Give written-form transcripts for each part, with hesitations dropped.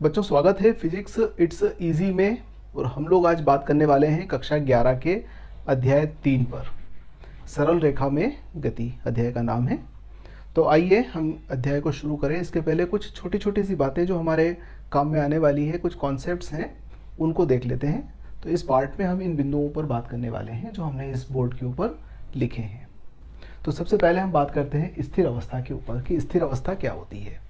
बच्चों, स्वागत है फिजिक्स इट्स इजी में। और हम लोग आज बात करने वाले हैं कक्षा 11 के अध्याय 3 पर। सरल रेखा में गति अध्याय का नाम है। तो आइए हम अध्याय को शुरू करें। इसके पहले कुछ छोटी छोटी सी बातें जो हमारे काम में आने वाली है, कुछ कॉन्सेप्ट्स हैं, उनको देख लेते हैं। तो इस पार्ट में हम इन बिंदुओं पर बात करने वाले हैं जो हमने इस बोर्ड के ऊपर लिखे हैं। तो सबसे पहले हम बात करते हैं स्थिर अवस्था के ऊपर कि स्थिर अवस्था क्या होती है।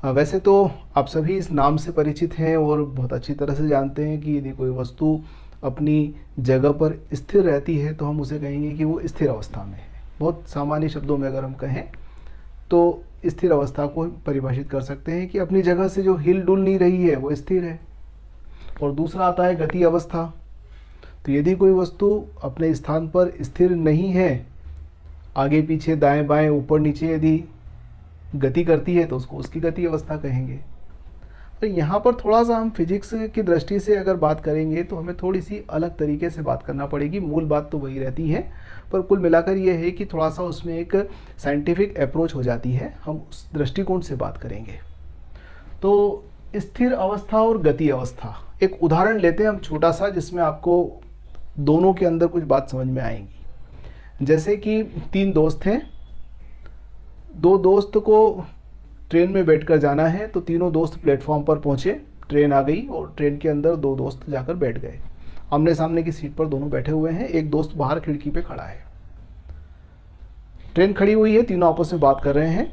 वैसे तो आप सभी इस नाम से परिचित हैं और बहुत अच्छी तरह से जानते हैं कि यदि कोई वस्तु अपनी जगह पर स्थिर रहती है तो हम उसे कहेंगे कि वो स्थिर अवस्था में है। बहुत सामान्य शब्दों में अगर हम कहें तो स्थिर अवस्था को परिभाषित कर सकते हैं कि अपनी जगह से जो हिल डुल नहीं रही है वो स्थिर है। और दूसरा आता है गति अवस्था। तो यदि कोई वस्तु अपने स्थान पर स्थिर नहीं है, आगे पीछे दाएं बाएं ऊपर नीचे यदि गति करती है तो उसको उसकी गति अवस्था कहेंगे। तो यहाँ पर थोड़ा सा हम फिजिक्स की दृष्टि से अगर बात करेंगे तो हमें थोड़ी सी अलग तरीके से बात करना पड़ेगी। मूल बात तो वही रहती है, पर कुल मिलाकर ये है कि थोड़ा सा उसमें एक साइंटिफिक अप्रोच हो जाती है। हम उस दृष्टिकोण से बात करेंगे। तो स्थिर अवस्था और गति अवस्था, एक उदाहरण लेते हैं हम छोटा सा, जिसमें आपको दोनों के अंदर कुछ बात समझ में आएंगी। जैसे कि 3 दोस्त हैं, 2 दोस्त को ट्रेन में बैठकर जाना है। तो तीनों दोस्त प्लेटफॉर्म पर पहुंचे, ट्रेन आ गई और ट्रेन के अंदर 2 दोस्त जाकर बैठ गए। आमने सामने की सीट पर दोनों बैठे हुए हैं, एक दोस्त बाहर खिड़की पे खड़ा है। ट्रेन खड़ी हुई है, तीनों आपस में बात कर रहे हैं,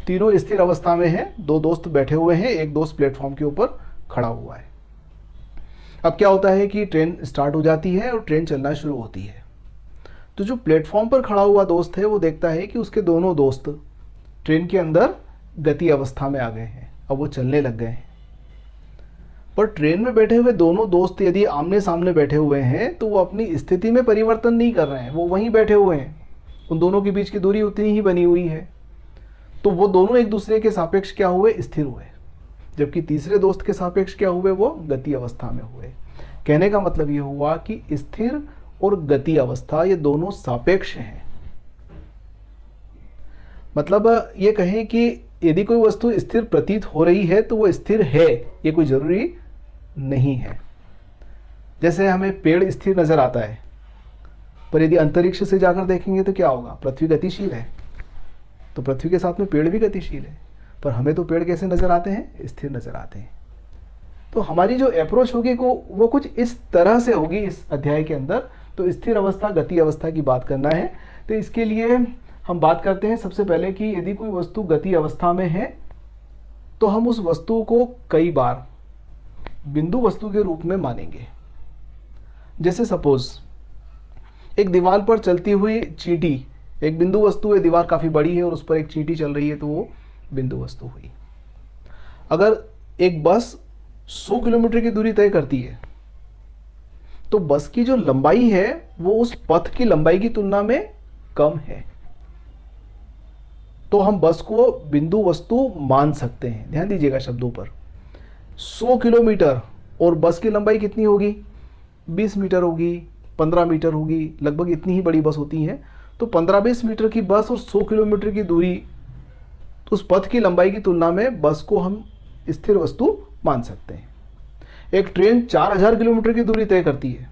तीनों स्थिर अवस्था में हैं। 2 दोस्त बैठे हुए हैं, एक दोस्त प्लेटफॉर्म के ऊपर खड़ा हुआ है। अब क्या होता है कि ट्रेन स्टार्ट हो जाती है और ट्रेन चलना शुरू होती है। तो जो प्लेटफॉर्म पर खड़ा हुआ दोस्त है वो देखता है कि उसके दोनों दोस्त ट्रेन के अंदर गति अवस्था में आ गए हैं, अब वो चलने लग गए हैं। पर ट्रेन में बैठे हुए दोनों दोस्त यदि आमने सामने बैठे हुए हैं तो वो अपनी स्थिति में परिवर्तन नहीं कर रहे हैं, वो वहीं बैठे हुए हैं। उन दोनों के बीच की दूरी उतनी ही बनी हुई है। तो वो दोनों एक दूसरे के सापेक्ष क्या हुए, स्थिर हुए। जबकि तीसरे दोस्त के सापेक्ष क्या हुए, वो गति अवस्था में हुए। कहने का मतलब ये हुआ कि स्थिर और गति अवस्था ये दोनों सापेक्ष हैं। मतलब ये कहें कि यदि कोई वस्तु स्थिर प्रतीत हो रही है तो वो स्थिर है, ये कोई जरूरी नहीं है। जैसे हमें पेड़ स्थिर नजर आता है, पर यदि अंतरिक्ष से जाकर देखेंगे तो क्या होगा, पृथ्वी गतिशील है। तो पृथ्वी के साथ में पेड़ भी गतिशील है, पर हमें तो पेड़ कैसे नजर आते हैं, स्थिर नजर आते हैं। तो हमारी जो अप्रोच होगी वो कुछ इस तरह से होगी इस अध्याय के अंदर। तो स्थिर अवस्था गति अवस्था की बात करना है तो इसके लिए हम बात करते हैं सबसे पहले कि यदि कोई वस्तु गति अवस्था में है तो हम उस वस्तु को कई बार बिंदु वस्तु के रूप में मानेंगे। जैसे सपोज एक दीवार पर चलती हुई चींटी एक बिंदु वस्तु है, दीवार काफी बड़ी है और उस पर एक चींटी चल रही है तो वो बिंदु वस्तु हुई। अगर एक बस 100 किलोमीटर की दूरी तय करती है तो बस की जो लंबाई है वो उस पथ की लंबाई की तुलना में कम है, तो हम बस को बिंदु वस्तु मान सकते हैं। ध्यान दीजिएगा शब्दों पर। 100 किलोमीटर और बस की लंबाई कितनी होगी, 20 मीटर होगी, 15 मीटर होगी, लगभग इतनी ही बड़ी बस होती है। तो 15-20 मीटर की बस और 100 किलोमीटर की दूरी, उस पथ की लंबाई की तुलना में बस को हम स्थिर वस्तु मान सकते हैं। एक ट्रेन 4000 किलोमीटर की दूरी तय करती है,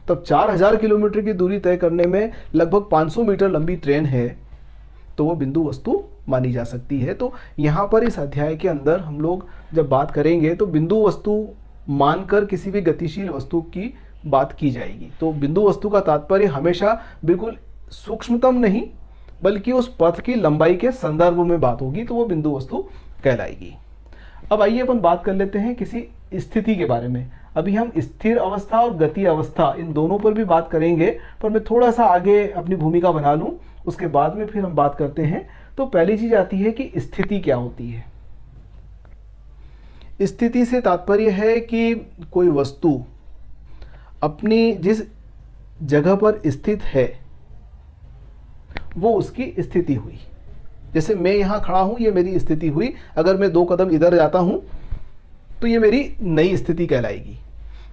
तब 4000 किलोमीटर की दूरी तय करने में लगभग 500 मीटर लंबी ट्रेन है, तो वो बिंदु वस्तु मानी जा सकती है। तो यहाँ पर इस अध्याय के अंदर हम लोग जब बात करेंगे तो बिंदु वस्तु मानकर किसी भी गतिशील वस्तु की बात की जाएगी। तो बिंदु वस्तु का तात्पर्य हमेशा बिल्कुल सूक्ष्मतम नहीं बल्कि उस पथ की लंबाई के संदर्भ में बात होगी, तो वो बिंदु वस्तु कहलाएगी। अब आइए अपन बात कर लेते हैं किसी स्थिति के बारे में। अभी हम स्थिर अवस्था और गति अवस्था इन दोनों पर भी बात करेंगे, पर मैं थोड़ा सा आगे अपनी भूमिका बना लूं, उसके बाद में फिर हम बात करते हैं। तो पहली चीज आती है कि स्थिति क्या होती है। स्थिति से तात्पर्य है कि कोई वस्तु अपनी जिस जगह पर स्थित है वो उसकी स्थिति हुई। जैसे मैं यहां खड़ा हूं, ये मेरी स्थिति हुई। अगर मैं 2 कदम इधर जाता हूं तो ये मेरी नई स्थिति कहलाएगी।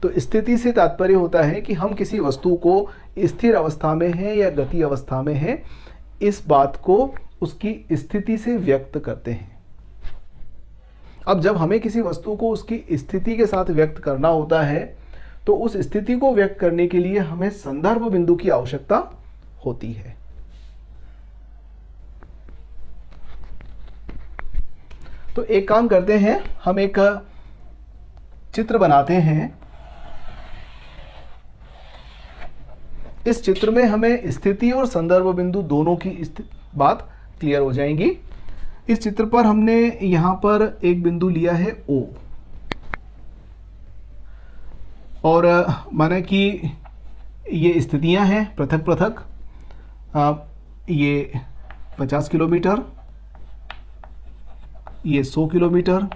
तो स्थिति से तात्पर्य होता है कि हम किसी वस्तु को स्थिर अवस्था में है या गति अवस्था में है, इस बात को उसकी स्थिति से व्यक्त करते हैं। अब जब हमें किसी वस्तु को उसकी स्थिति के साथ व्यक्त करना होता है तो उस स्थिति को व्यक्त करने के लिए हमें संदर्भ बिंदु की आवश्यकता होती है। तो एक काम करते हैं, हम एक चित्र बनाते हैं। इस चित्र में हमें स्थिति और संदर्भ बिंदु दोनों की बात क्लियर हो जाएंगी। इस चित्र पर हमने यहां पर एक बिंदु लिया है O, और माना कि ये स्थितियां हैं पृथक पृथक। ये 50 किलोमीटर, ये 100 किलोमीटर,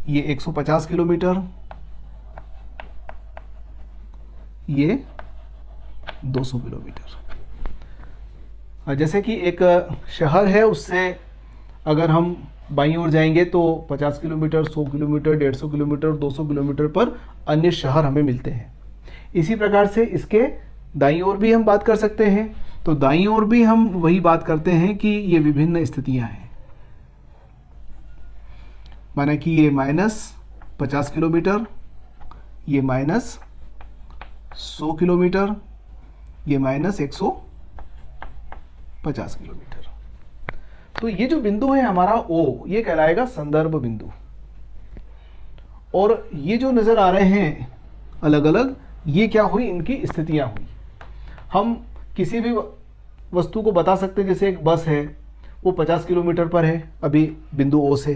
ये 150 किलोमीटर, ये 200 किलोमीटर। जैसे कि एक शहर है, उससे अगर हम बाईं ओर जाएंगे तो 50 किलोमीटर, 100 किलोमीटर, 150 किलोमीटर, 200 किलोमीटर पर अन्य शहर हमें मिलते हैं। इसी प्रकार से इसके दाईं ओर भी हम बात कर सकते हैं। तो दाईं ओर भी हम वही बात करते हैं कि ये विभिन्न स्थितियां हैं। माना कि ये -50 किलोमीटर, ये -100 किलोमीटर, ये -150 किलोमीटर। तो ये जो बिंदु है हमारा O, ये कहलाएगा संदर्भ बिंदु। और ये जो नजर आ रहे हैं अलग अलग, ये क्या हुई, इनकी स्थितियां हुई। हम किसी भी वस्तु को बता सकते हैं, जैसे एक बस है, वो 50 किलोमीटर पर है अभी बिंदु O से,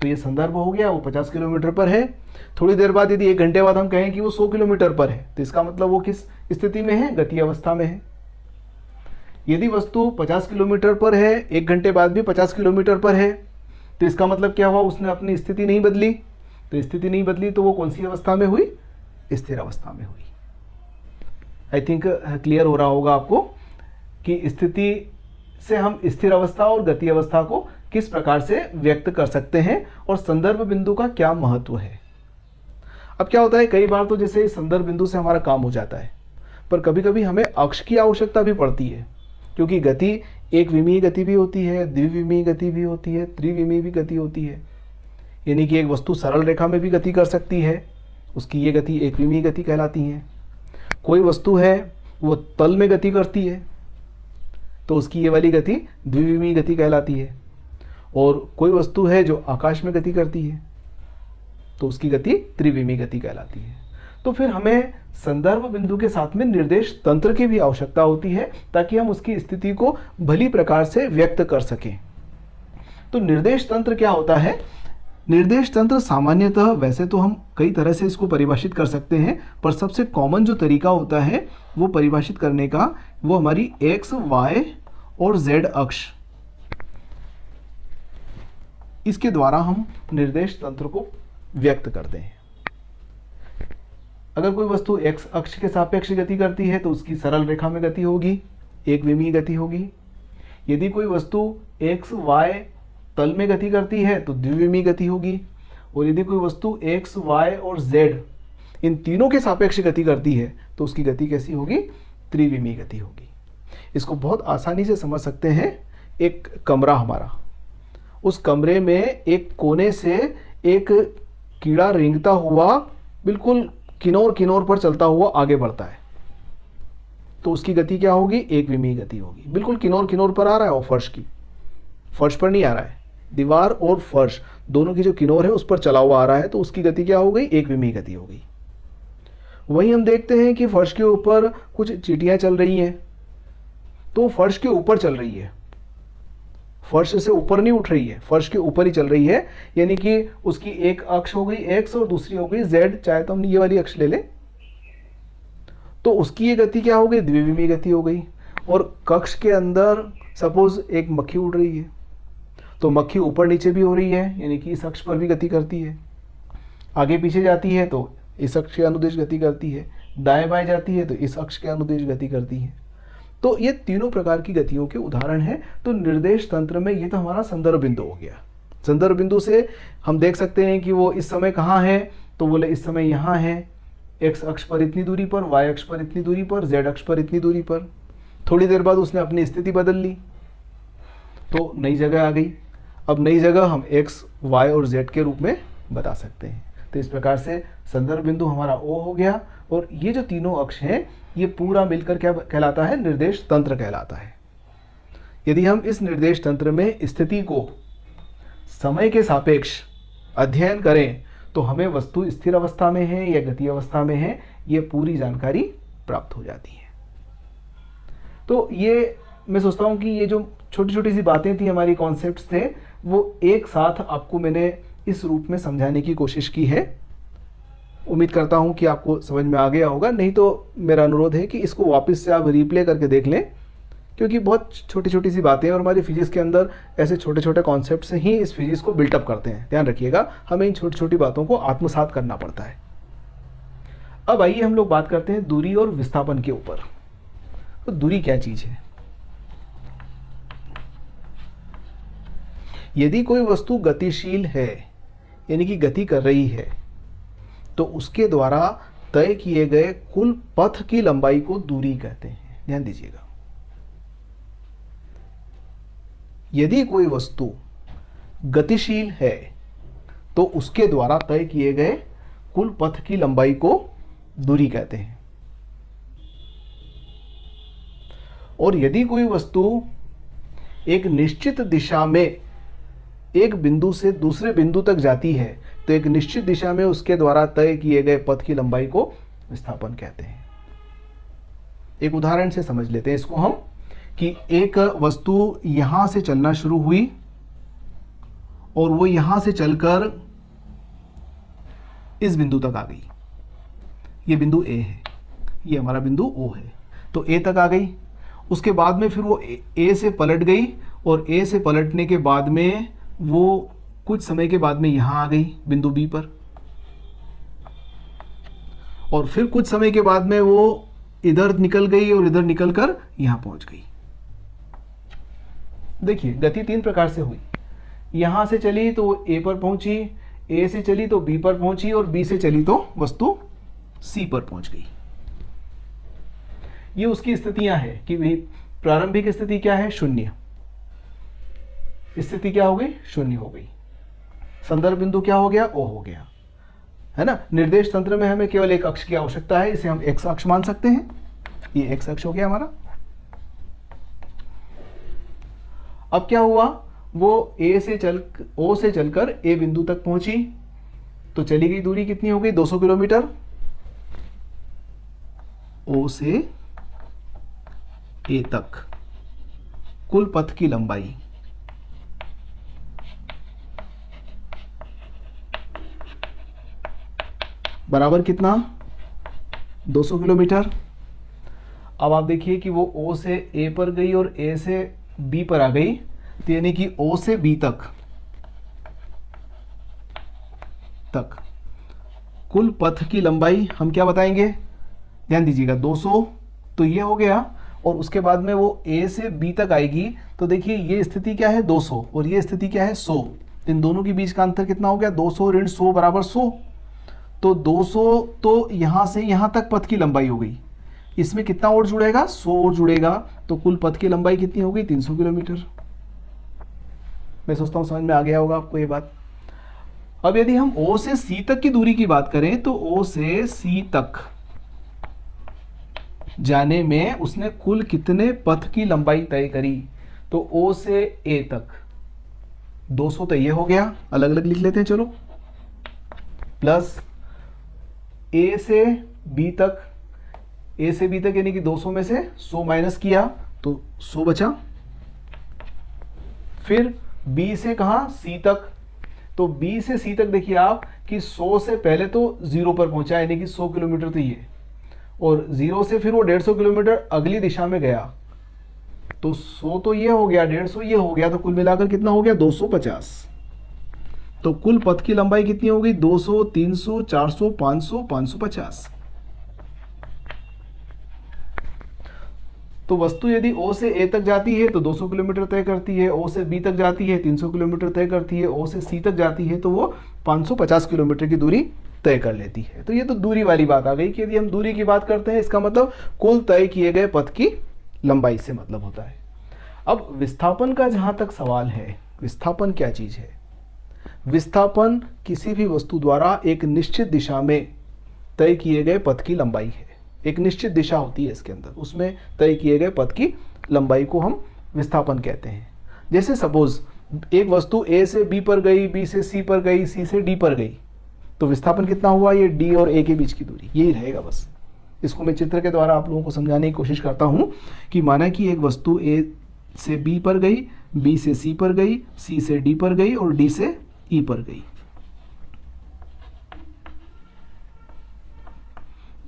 तो ये संदर्भ हो गया, वो 50 किलोमीटर पर है। थोड़ी देर बाद यदि 1 घंटे बाद हम कहें कि वो 100 किलोमीटर पर है, तो इसका मतलब वो किस स्थिति में है, गति अवस्था में है। यदि वस्तु 50 किलोमीटर पर है, 1 घंटे बाद भी 50 किलोमीटर पर है, तो इसका मतलब क्या हुआ, उसने अपनी स्थिति नहीं बदली। तो स्थिति नहीं बदली तो वो कौन सी अवस्था में हुई, स्थिर अवस्था में हुई। आई थिंक क्लियर हो रहा होगा आपको कि स्थिति से हम स्थिर अवस्था और गति अवस्था को किस प्रकार से व्यक्त कर सकते हैं और संदर्भ बिंदु का क्या महत्व है। अब क्या होता है, कई बार तो जैसे संदर्भ बिंदु से हमारा काम हो जाता है, पर कभी कभी हमें अक्ष की आवश्यकता भी पड़ती है, क्योंकि गति एक विमीय गति भी होती है, द्विविमीय गति भी होती है, त्रिविमीय भी गति होती है। यानी कि एक वस्तु सरल रेखा में भी गति कर सकती है, उसकी ये गति एक विमीय गति कहलाती है। कोई वस्तु है वो तल में गति करती है, तो उसकी ये वाली गति द्विविमीय गति कहलाती है। और कोई वस्तु है जो आकाश में गति करती है, तो उसकी गति त्रिविमीय गति कहलाती है। तो फिर हमें संदर्भ बिंदु के साथ में निर्देश तंत्र की भी आवश्यकता होती है, ताकि हम उसकी स्थिति को भली प्रकार से व्यक्त कर सकें। तो निर्देश तंत्र क्या होता है? निर्देश तंत्र सामान्यतः, वैसे तो हम कई तरह से इसको परिभाषित कर सकते हैं, पर सबसे कॉमन जो तरीका होता है वो परिभाषित करने का, वो हमारी एक्स, वाई और जेड अक्ष, इसके द्वारा हम निर्देश तंत्र को व्यक्त करते हैं। अगर कोई वस्तु एक्स अक्ष के सापेक्ष गति करती है तो उसकी सरल रेखा में गति होगी, एक विमीय गति होगी। यदि कोई वस्तु एक्स वाई तल में गति करती है तो द्विविमीय गति होगी। और यदि कोई वस्तु एक्स, वाई और जेड इन तीनों के सापेक्ष गति करती है तो उसकी गति कैसी होगी? त्रिविमीय गति होगी। इसको बहुत आसानी से समझ सकते हैं। एक कमरा हमारा, उस कमरे में एक कोने से एक कीड़ा रेंगता हुआ बिल्कुल किनोर किनोर पर चलता हुआ आगे बढ़ता है, तो उसकी गति क्या होगी? एक विमीय गति होगी। बिल्कुल किनोर किनोर पर आ रहा है और फर्श पर नहीं आ रहा है, दीवार और फर्श दोनों की जो किनोर है उस पर चला हुआ आ रहा है, तो उसकी गति क्या हो गई? एक विमीय गति हो गई। वहीं हम देखते हैं कि फर्श के ऊपर कुछ चींटियां चल रही हैं, तो फर्श के ऊपर चल रही है, फर्श से ऊपर नहीं उठ रही है, फर्श के ऊपर ही चल रही है। यानी कि उसकी एक अक्ष हो गई एक्स और दूसरी हो गई जेड, चाहे तो हम ये वाली अक्ष ले लें, तो उसकी ये गति क्या हो गई? द्विविमीय गति हो गई। और कक्ष के अंदर सपोज एक मक्खी उड़ रही है, तो मक्खी ऊपर नीचे भी हो रही है, यानी कि इस अक्ष पर भी गति करती है। आगे पीछे जाती है तो इस अक्ष के अनुदिश गति करती है, दाएं बाएं जाती है तो इस अक्ष के अनुदिश गति करती है। तो ये तीनों प्रकार की गतियों के उदाहरण हैं। तो निर्देश तंत्र में ये तो हमारा संदर्भ बिंदु हो गया। संदर्भ बिंदु से हम देख सकते हैं कि वो इस समय कहाँ है, तो बोले इस समय यहाँ है, एक्स अक्ष पर इतनी दूरी पर, वाई अक्ष पर इतनी दूरी पर, जेड अक्ष पर इतनी दूरी पर। थोड़ी देर बाद उसने अपनी स्थिति बदल ली तो नई जगह आ गई। अब नई जगह हम x, y और z के रूप में बता सकते हैं। तो इस प्रकार से संदर्भ बिंदु हमारा O हो गया, और ये जो तीनों अक्ष हैं ये पूरा मिलकर क्या कहलाता है? निर्देश तंत्र कहलाता है। यदि हम इस निर्देश तंत्र में स्थिति को समय के सापेक्ष अध्ययन करें तो हमें वस्तु स्थिर अवस्था में है या गति अवस्था में है, ये पूरी जानकारी प्राप्त हो जाती है। तो ये मैं सोचता हूँ कि ये जो छोटी छोटी सी बातें थी, हमारी कॉन्सेप्ट्स थे, वो एक साथ आपको मैंने इस रूप में समझाने की कोशिश की है। उम्मीद करता हूँ कि आपको समझ में आ गया होगा। नहीं तो मेरा अनुरोध है कि इसको वापस से आप रिप्ले करके देख लें, क्योंकि बहुत छोटी छोटी सी बातें हैं और हमारी फिजिक्स के अंदर ऐसे छोटे छोटे कॉन्सेप्ट से ही इस फिजिक्स को बिल्टअप करते हैं। ध्यान रखिएगा, हमें इन छोटी छोटी बातों को आत्मसात करना पड़ता है। अब आइए हम लोग बात करते हैं दूरी और विस्थापन के ऊपर। तो दूरी क्या चीज़ है? यदि कोई वस्तु गतिशील है, यानी कि गति कर रही है, तो उसके द्वारा तय किए गए कुल पथ की लंबाई को दूरी कहते हैं। ध्यान दीजिएगा, यदि कोई वस्तु गतिशील है तो उसके द्वारा तय किए गए कुल पथ की लंबाई को दूरी कहते हैं। और यदि कोई वस्तु एक निश्चित दिशा में एक बिंदु से दूसरे बिंदु तक जाती है तो एक निश्चित दिशा में उसके द्वारा तय किए गए पथ की लंबाई को विस्थापन कहते हैं। एक उदाहरण से समझ लेते हैं इसको हम, कि एक वस्तु यहां से चलना शुरू हुई और वो यहां से चलकर इस बिंदु तक आ गई। ये बिंदु ए है, ये हमारा बिंदु ओ है। तो ए तक आ गई, उसके बाद में फिर वो ए से पलट गई, और ए से पलटने के बाद में वो कुछ समय के बाद में यहां आ गई बिंदु बी पर, और फिर कुछ समय के बाद में वो इधर निकल गई और इधर निकलकर यहां पहुंच गई। देखिए, गति तीन प्रकार से हुई। यहां से चली तो ए पर पहुंची, ए से चली तो बी पर पहुंची, और बी से चली तो वस्तु सी पर पहुंच गई। ये उसकी स्थितियां हैं कि भाई प्रारंभिक स्थिति क्या है? शून्य। स्थिति क्या हो गई? शून्य हो गई। संदर्भ बिंदु क्या हो गया? ओ हो गया, है ना। निर्देश तंत्र में हमें केवल एक अक्ष की आवश्यकता है, इसे हम एक्स अक्ष मान सकते हैं। ये एक्स अक्ष हो गया हमारा। अब क्या हुआ? वो ओ से चलकर ए बिंदु तक पहुंची, तो चली गई दूरी कितनी हो गई? 200 किलोमीटर। ओ से ए तक कुल पथ की लंबाई बराबर कितना? 200 किलोमीटर। अब आप देखिए कि वो ओ से ए पर गई और ए से बी पर आ गई, तो यानी कि ओ से बी तक कुल पथ की लंबाई हम क्या बताएंगे? ध्यान दीजिएगा, 200 तो ये हो गया, और उसके बाद में वो ए से बी तक आएगी, तो देखिए ये स्थिति क्या है? 200, और ये स्थिति क्या है? 100। इन दोनों के बीच का अंतर कितना हो गया? 200 ऋण 100 बराबर 100। तो 200 तो यहां से यहां तक पथ की लंबाई हो गई। इसमें कितना और जुड़ेगा? 100 और जुड़ेगा, तो कुल पथ की लंबाई कितनी हो गई? 300 किलोमीटर। मैं सोचता हूं समझ में आ गया होगा आपको ये बात। अब यदि हम O से C तक की दूरी की बात करें, तो O से C तक जाने में उसने कुल कितने पथ की लंबाई तय करी? तो O से A तक 200 तो ये हो गया, अलग अलग लिख लेते हैं चलो, प्लस A से B तक, A से B तक यानी कि 200 में से 100 माइनस किया तो 100 बचा। फिर B से कहा? C तक। तो B से C तक देखिए आप कि 100 से पहले तो 0 पर पहुंचा, यानी कि 100 किलोमीटर तो ये, और 0 से फिर वो 150 किलोमीटर अगली दिशा में गया, तो 100 तो ये हो गया, 150 ये हो गया, तो कुल मिलाकर कितना हो गया? 250। तो कुल पथ की लंबाई कितनी हो गई? 200, 300, 400, 500, 550। तो वस्तु यदि O से A तक जाती है तो 200 किलोमीटर तय करती है, O से B तक जाती है 300 किलोमीटर तय करती है, O से C तक जाती है तो वो 550 किलोमीटर की दूरी तय कर लेती है। तो ये तो दूरी वाली बात आ गई कि यदि हम दूरी की बात करते हैं, इसका मतलब कुल तय किए गए पथ की लंबाई से मतलब होता है। अब विस्थापन का जहां तक सवाल है, विस्थापन क्या चीज है? विस्थापन किसी भी वस्तु द्वारा एक निश्चित दिशा में तय किए गए पथ की लंबाई है। एक निश्चित दिशा होती है इसके अंदर, उसमें तय किए गए पथ की लंबाई को हम विस्थापन कहते हैं। जैसे सपोज एक वस्तु ए से बी पर गई, बी से सी पर गई, सी से डी पर गई, तो विस्थापन कितना हुआ? ये डी और ए के बीच की दूरी, यही रहेगा बस। इसको मैं चित्र के द्वारा आप लोगों को समझाने की कोशिश करता हूं कि माना कि एक वस्तु ए से बी पर गई, बी से सी पर गई, सी से डी पर गई और डी से ई पर गई।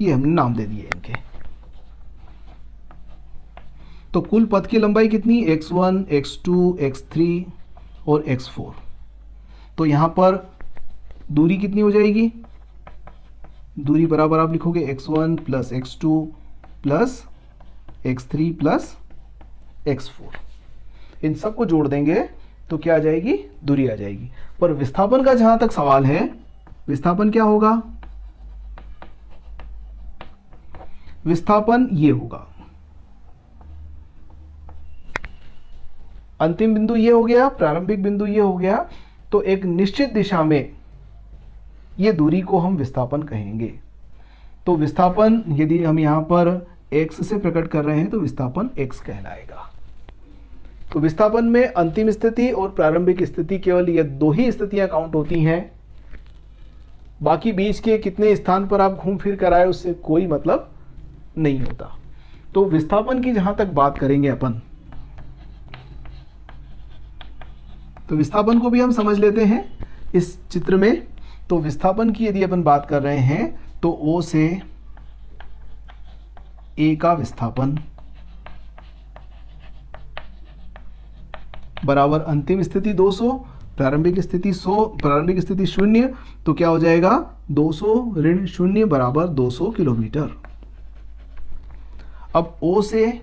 ये हमने नाम दे दिए इनके। तो कुल पथ की लंबाई कितनी? x1, x2, x3 और x4। तो यहां पर दूरी कितनी हो जाएगी? दूरी बराबर आप लिखोगे x1 plus x2 plus x3 plus x4। इन सबको जोड़ देंगे तो क्या आ जाएगी? दूरी आ जाएगी। पर विस्थापन का जहां तक सवाल है, विस्थापन क्या होगा? विस्थापन ये होगा, अंतिम बिंदु ये हो गया, प्रारंभिक बिंदु ये हो गया, तो एक निश्चित दिशा में ये दूरी को हम विस्थापन कहेंगे। तो विस्थापन यदि हम यहां पर x से प्रकट कर रहे हैं तो विस्थापन x कहलाएगा। तो विस्थापन में अंतिम स्थिति और प्रारंभिक स्थिति, केवल ये दो ही स्थितियां काउंट होती हैं। बाकी बीच के कितने स्थान पर आप घूम फिर कर आए उससे कोई मतलब नहीं होता। तो विस्थापन की जहां तक बात करेंगे अपन, तो विस्थापन को भी हम समझ लेते हैं इस चित्र में। तो विस्थापन की यदि अपन बात कर रहे हैं तो O से A का विस्थापन बराबर अंतिम स्थिति 200, प्रारंभिक स्थिति 100, प्रारंभिक स्थिति 0, तो क्या हो जाएगा? 200 ऋण 0 बराबर 200 किलोमीटर। अब O से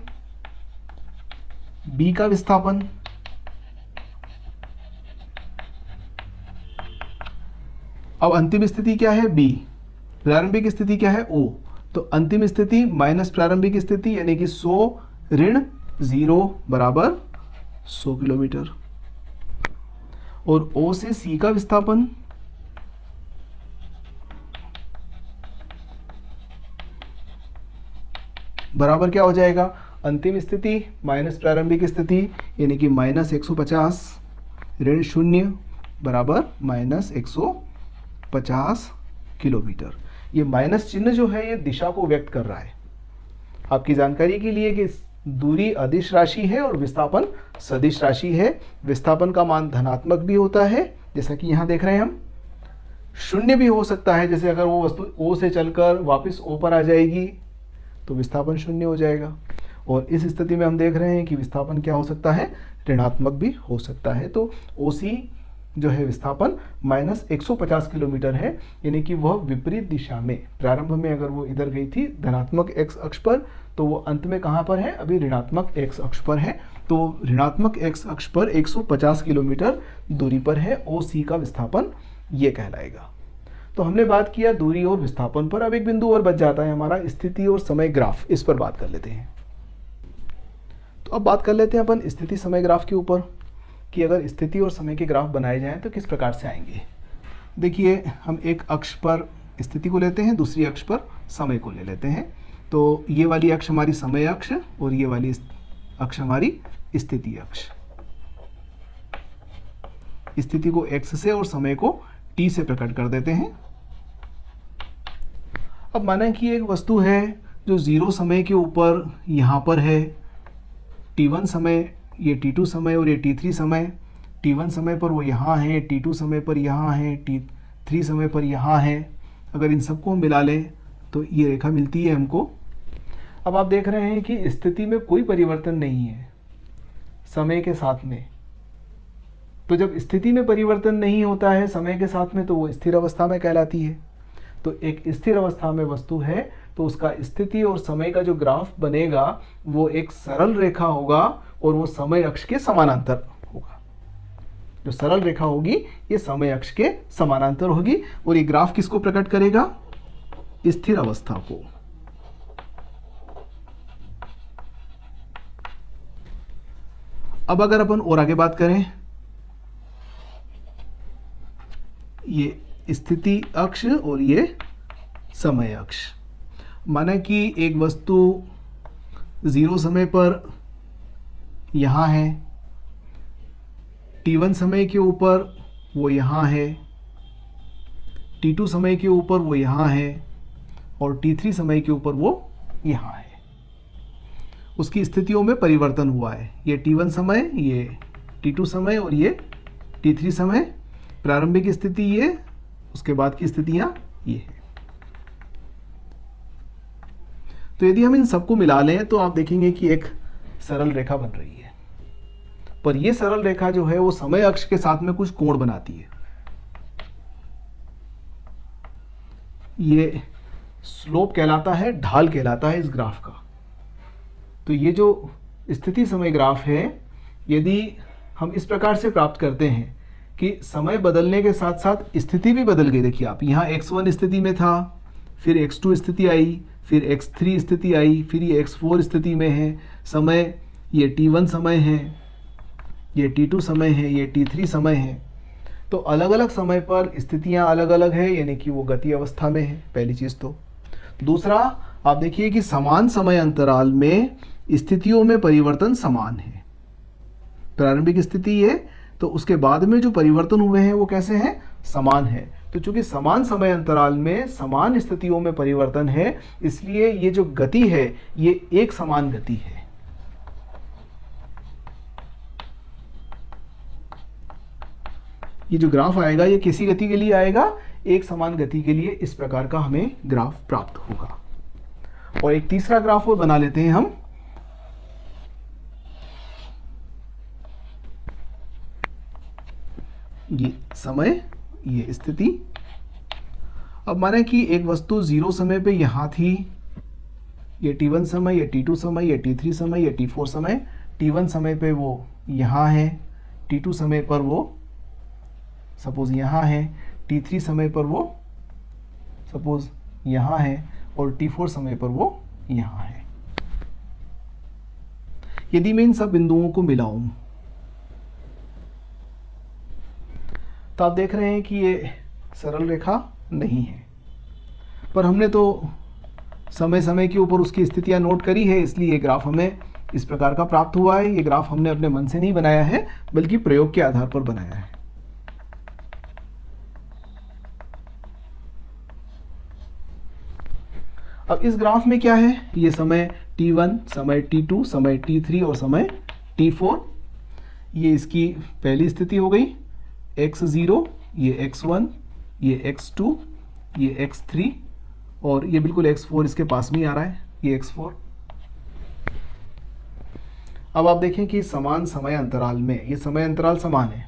B का विस्थापन अब अंतिम स्थिति क्या है? B, प्रारंभिक स्थिति क्या है? O। तो अंतिम स्थिति माइनस प्रारंभिक स्थिति यानी कि 100 ऋण 0 बराबर 100 किलोमीटर। और O से C का विस्थापन बराबर क्या हो जाएगा? अंतिम स्थिति माइनस प्रारंभिक स्थिति यानी कि माइनस 150 ऋण 0 बराबर माइनस 150 किलोमीटर। ये माइनस चिन्ह जो है ये दिशा को व्यक्त कर रहा है। आपकी जानकारी के लिए कि दूरी अदिश राशि है और विस्थापन सदिश राशि है। विस्थापन का मान धनात्मक भी होता है, जैसा कि यहां देख रहे हैं हम, शून्य भी हो सकता है। जैसे अगर वो वस्तु O से चलकर वापस O पर आ जाएगी तो विस्थापन शून्य हो जाएगा। और इस स्थिति में हम देख रहे हैं कि विस्थापन क्या हो सकता है? ऋणात्मक भी हो सकता है। तो OC जो है विस्थापन माइनस 150 किलोमीटर है, यानी कि वह विपरीत दिशा में, प्रारंभ में अगर वो इधर गई थी धनात्मक x अक्ष पर, तो वो अंत में कहाँ पर है? अभी ऋणात्मक x अक्ष पर है। तो ऋणात्मक x अक्ष पर 150 किलोमीटर दूरी पर है OC का विस्थापन, ये कहलाएगा। तो हमने बात किया दूरी और विस्थापन पर। अब एक बिंदु और बच जाता है हमारा, स्थिति और समय ग्राफ। इस पर बात कर लेते हैं। तो अब बात कर लेते हैं अपन स्थिति समय ग्राफ के ऊपर कि अगर स्थिति और समय के ग्राफ बनाए जाएं तो किस प्रकार से आएंगे। देखिए, हम एक अक्ष पर स्थिति को लेते हैं, दूसरी अक्ष पर समय को ले लेते हैं। तो ये वाली अक्ष हमारी समय अक्ष और ये वाली अक्ष हमारी स्थिति अक्ष। स्थिति को x से और समय को t से प्रकट कर देते हैं। अब माना कि एक वस्तु है जो 0 समय के ऊपर यहां पर है, t1 समय, ये t2 समय और ये t3 समय। t1 समय पर वो यहाँ है, t2 समय पर यहाँ है, t3 समय पर यहाँ है। अगर इन सबको मिला लें तो ये रेखा मिलती है हमको। अब आप देख रहे हैं कि स्थिति में कोई परिवर्तन नहीं है समय के साथ में। तो जब स्थिति में परिवर्तन नहीं होता है समय के साथ में तो वो स्थिर अवस्था में कहलाती है। तो एक स्थिर अवस्था में वस्तु है तो उसका स्थिति और समय का जो ग्राफ बनेगा वो एक सरल रेखा होगा और वो समय अक्ष के समानांतर होगा। जो सरल रेखा होगी ये समय अक्ष के समानांतर होगी और ये ग्राफ किसको प्रकट करेगा? स्थिर अवस्था को। अब अगर अपन और आगे बात करें ये स्थिति अक्ष और ये समय अक्ष। माना कि एक वस्तु 0 समय पर यहाँ है, t1 समय के ऊपर वो यहाँ है, t2 समय के ऊपर वो यहाँ है और t3 समय के ऊपर वो यहाँ है। उसकी स्थितियों में परिवर्तन हुआ है। ये t1 समय, ये t2 समय और ये t3 समय। प्रारंभिक स्थिति ये, उसके बाद की स्थितियाँ ये है। तो यदि हम इन सबको मिला लें तो आप देखेंगे कि एक सरल रेखा बन रही है। पर यह सरल रेखा जो है वो समय अक्ष के साथ में कुछ कोण बनाती है। ये स्लोप कहलाता है, ढाल कहलाता है इस ग्राफ का। तो ये जो स्थिति समय ग्राफ है, यदि हम इस प्रकार से प्राप्त करते हैं कि समय बदलने के साथ साथ स्थिति भी बदल गई। देखिए आप, यहाँ x1 स्थिति में था, फिर x2 स्थिति आई, फिर x3 स्थिति आई, फिर ये x4 स्थिति में है। समय ये t1 समय है, ये t2 समय है, ये t3 समय है। तो अलग अलग समय पर स्थितियां अलग अलग है, यानी कि वो गति अवस्था में है, पहली चीज़ तो। दूसरा, आप देखिए कि समान समय अंतराल में स्थितियों में परिवर्तन समान है। प्रारंभिक स्थिति है तो उसके बाद में जो परिवर्तन हुए हैं वो कैसे हैं? समान है। तो चूंकि समान समय अंतराल में समान स्थितियों में परिवर्तन है, इसलिए ये जो गति है ये एक समान गति है। ये जो ग्राफ आएगा ये किसी गति के लिए आएगा? एक समान गति के लिए इस प्रकार का हमें ग्राफ प्राप्त होगा। और एक तीसरा ग्राफ और बना लेते हैं हम। ये समय, ये स्थिति। अब माने कि एक वस्तु 0 समय पे यहां थी, ये t1 समय, ये t2 समय, ये t3 समय, ये t4 समय। t1 समय पे वो यहाँ है, t2 समय पर वो सपोज यहाँ है, t3 समय पर वो सपोज यहाँ है और t4 समय पर वो यहाँ है। यदि मैं इन सब बिंदुओं को मिलाऊं तो आप देख रहे हैं कि ये सरल रेखा नहीं है, पर हमने तो समय समय के ऊपर उसकी स्थितियां नोट करी है, इसलिए ये ग्राफ हमें इस प्रकार का प्राप्त हुआ है। ये ग्राफ हमने अपने मन से नहीं बनाया है, बल्कि प्रयोग के आधार पर बनाया है। अब इस ग्राफ में क्या है? ये समय t1, समय t2, समय t3 और समय t4। ये इसकी पहली स्थिति हो गई, x0, ये x1, ये x2, ये x3 और ये बिल्कुल x4 इसके पास में ही आ रहा है, ये x4। अब आप देखें कि समान समय अंतराल में, ये समय अंतराल समान है,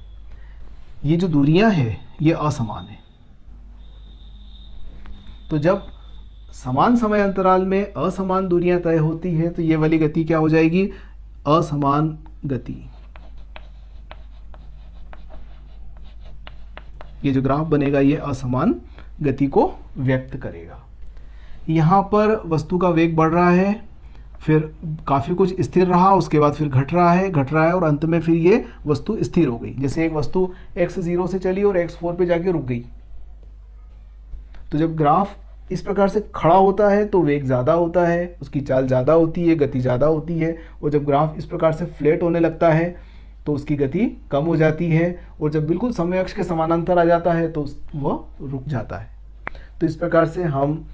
ये जो दूरियां हैं ये असमान है। तो जब समान समय अंतराल में असमान दूरियां तय होती है तो ये वाली गति क्या हो जाएगी? असमान गति। ये जो ग्राफ बनेगा ये असमान गति को व्यक्त करेगा। यहाँ पर वस्तु का वेग बढ़ रहा है, फिर काफ़ी कुछ स्थिर रहा, उसके बाद फिर घट रहा है और अंत में फिर ये वस्तु स्थिर हो गई। जैसे एक वस्तु x0 से चली और x4 पे जाके रुक गई। तो जब ग्राफ इस प्रकार से खड़ा होता है तो वेग ज़्यादा होता है, उसकी चाल ज़्यादा होती है, गति ज़्यादा होती है। और जब ग्राफ इस प्रकार से फ्लैट होने लगता है तो उसकी गति कम हो जाती है, और जब बिल्कुल समय अक्ष के समानांतर आ जाता है तो वह रुक जाता है। तो इस प्रकार से हम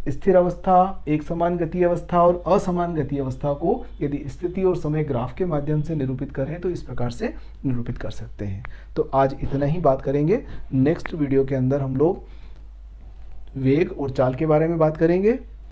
स्थिर अवस्था, एक समान गति अवस्था और असमान गति अवस्था को यदि स्थिति और समय ग्राफ के माध्यम से निरूपित करें तो इस प्रकार से निरूपित कर सकते हैं। तो आज इतना ही बात करेंगे। नेक्स्ट वीडियो के अंदर हम लोग वेग और चाल के बारे में बात करेंगे।